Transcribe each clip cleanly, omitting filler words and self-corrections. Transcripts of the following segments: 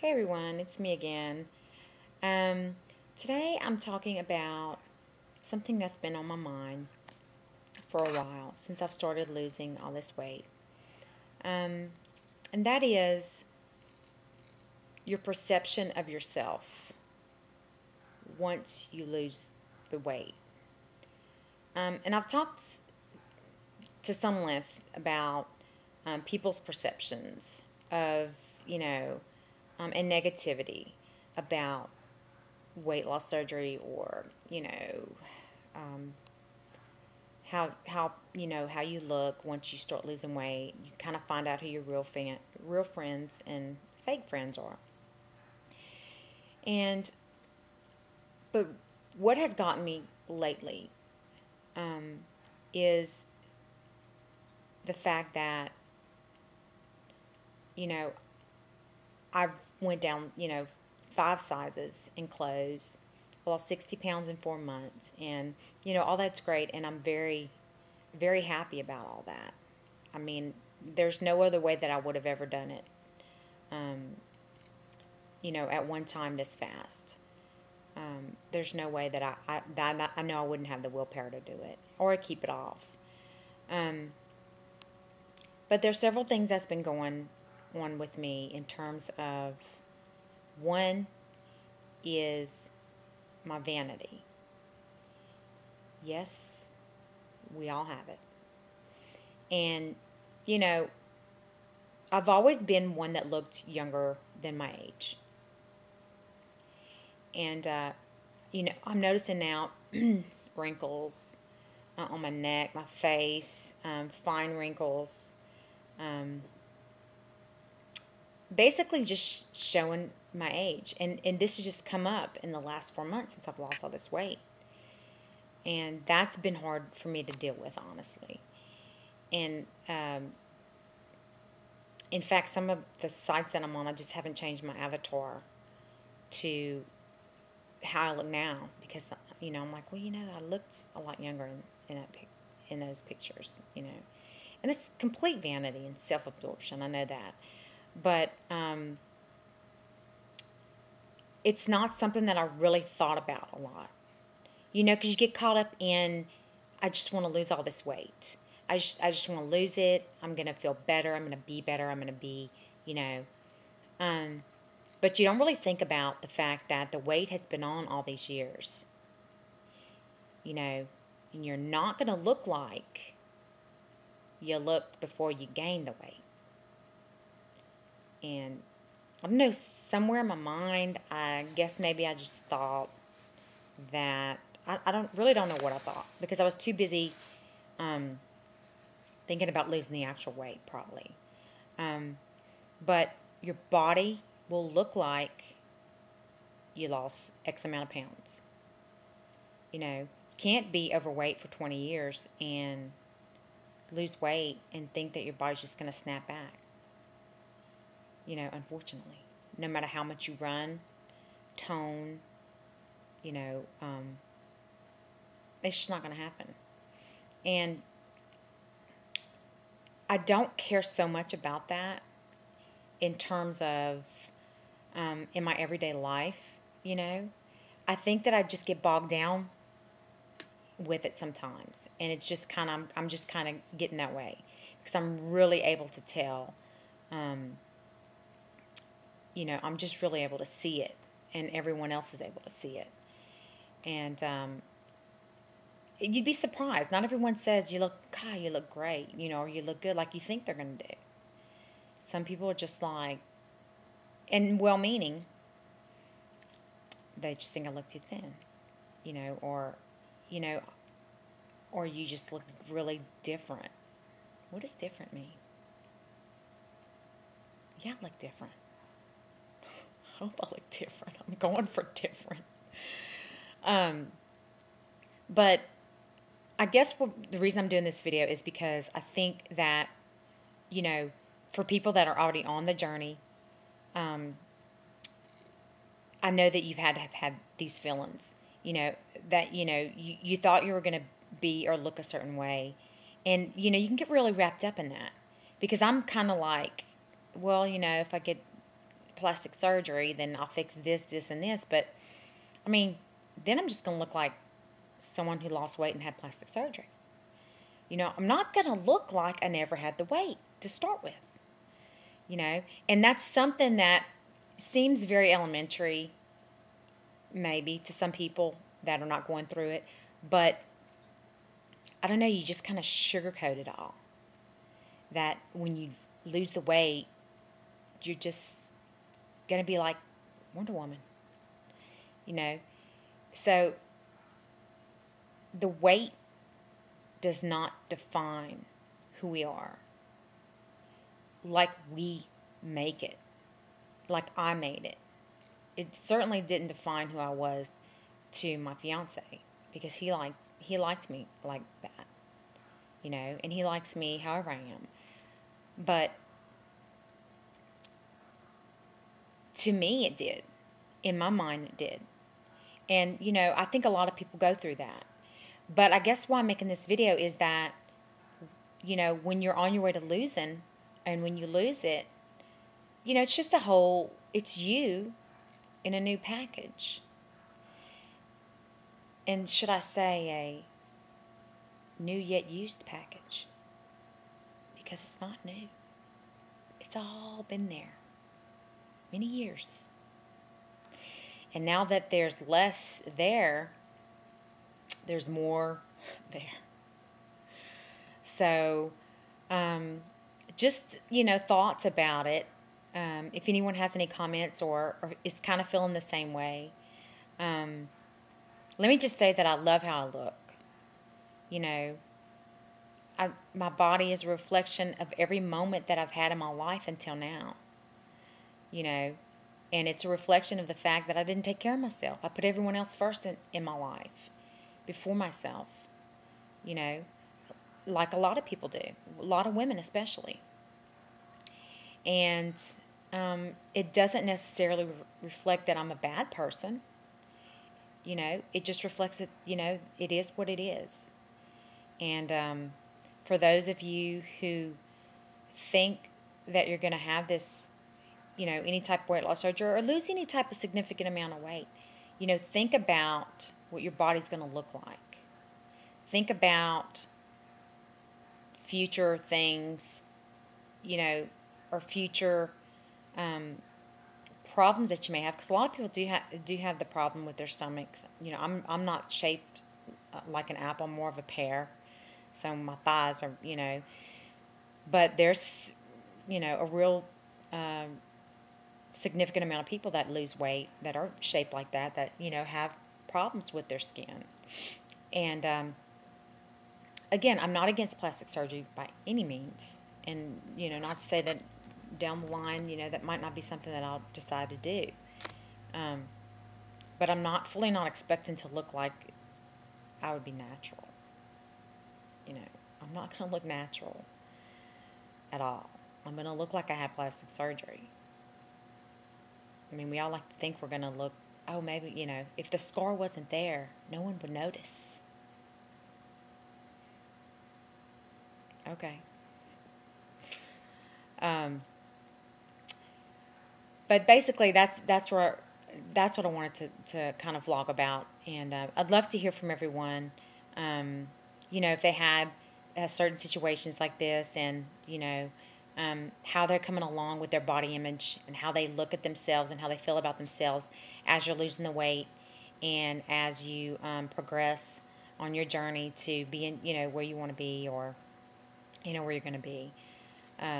Hey everyone, it's me again. Um, Today I'm talking about something that's been on my mind for a while since I've started losing all this weight. Um, and that is your perception of yourself once you lose the weight. And I've talked to some length about people's perceptions of, you know, and negativity about weight loss surgery or how you look once you start losing weight. You kind of find out who your real friends and fake friends are. And but what has gotten me lately is the fact that you know I went down 5 sizes in clothes, lost 60 pounds in 4 months, and all that's great, and I'm very, very happy about all that. I mean, there's no other way that I would have ever done it, at one time this fast. There's no way that I know I wouldn't have the willpower to do it or keep it off. But there's several things that's been going on with me in terms of one is my vanity. Yes, we all have it. And, you know, I've always been one that looked younger than my age. And, I'm noticing now wrinkles on my neck, my face, fine wrinkles. Basically just showing my age. And this has just come up in the last 4 months since I've lost all this weight. And that's been hard for me to deal with, honestly. And in fact, some of the sites that I'm on, I just haven't changed my avatar to how I look now because I'm like, well, I looked a lot younger in those pictures. And it's complete vanity and self-absorption. I know that, but it's not something that I really thought about a lot. Because you get caught up in, I just want to lose all this weight. I just want to lose it. I'm going to feel better. I'm going to be better. I'm going to be, but you don't really think about the fact that the weight has been on all these years. And you're not going to look like you looked before you gained the weight. And I don't know, somewhere in my mind, I guess maybe I just thought that I don't know what I thought because I was too busy thinking about losing the actual weight, probably. But your body will look like you lost X amount of pounds. You can't be overweight for 20 years and lose weight and think that your body's just going to snap back. Unfortunately, no matter how much you run, tone, it's just not going to happen. And I don't care so much about that in terms of in my everyday life. I think that I just get bogged down with it sometimes, and it's just I'm just kind of getting that way because I'm really able to tell. I'm just really able to see it, and everyone else is able to see it. And you'd be surprised. Not everyone says you look great, or you look good like you think they're going to do. Some people are just like, and well-meaning, they just think I look too thin, or you just look really different. What does different mean? Yeah, I look different. I hope I look different. I'm going for different. But I guess the reason I'm doing this video is because I think that, for people that are already on the journey, I know that you've have had these feelings, that, you thought you were going to be or look a certain way. And, you can get really wrapped up in that because I'm kind of like, well, if plastic surgery, then I'll fix this, this, and this. But, I mean, then I'm just going to look like someone who lost weight and had plastic surgery. You know, I'm not going to look like I never had the weight to start with. You know, and that's something that seems very elementary, maybe, to some people that are not going through it. But, I don't know, you just kind of sugarcoat it all. That when you lose the weight, you're just going to be like Wonder Woman. You know, so the weight does not define who we are. Like we make it. Like I made it. It certainly didn't define who I was to my fiance, because he likes me like that. You know, and he likes me however I am. But to me it did. In my mind it did. And, you know, I think a lot of people go through that. But I guess why I'm making this video is that, you know, when you're on your way to losing, and when you lose it, you know, it's just it's you in a new package. And should I say a new yet used package? Because it's not new. It's all been there many years. And now that there's less there, there's more there. So, just, you know, thoughts about it. If anyone has any comments or is kind of feeling the same way, let me just say that I love how I look. You know, my body is a reflection of every moment that I've had in my life until now. You know, and it's a reflection of the fact that I didn't take care of myself. I put everyone else first in my life before myself. You know, like a lot of people do, a lot of women especially. And it doesn't necessarily reflect that I'm a bad person. You know, it just reflects that, you know, it is what it is. And for those of you who think that you're going to have this, you know, any type of weight loss surgery or lose any type of significant amount of weight, you know, think about what your body's going to look like. Think about future things, you know, or future problems that you may have, because a lot of people do have the problem with their stomachs. You know, I'm not shaped like an apple, I'm more of a pear, so my thighs are, you know, but there's, you know, a real significant amount of people that lose weight that are shaped like that, you know, have problems with their skin. And again, I'm not against plastic surgery by any means, and, you know, not to say that down the line, you know, that might not be something that I'll decide to do. But I'm fully not expecting to look like I would be natural. You know, I'm not going to look natural at all. I'm going to look like I had plastic surgery. I mean, we all like to think we're going to look, oh, maybe, you know, if the scar wasn't there, no one would notice. Okay. But basically, that's what I wanted to kind of vlog about, and I'd love to hear from everyone. You know, if they had certain situations like this, and, you know, how they're coming along with their body image and how they look at themselves and how they feel about themselves as you're losing the weight and as you progress on your journey to being, you know, where you want to be, or, you know, where you're going to be.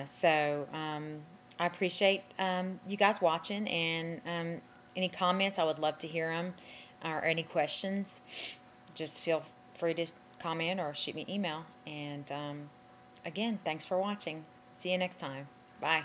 So I appreciate you guys watching, and any comments, I would love to hear them, or any questions. Just feel free to comment or shoot me an email. And again, thanks for watching. See you next time. Bye.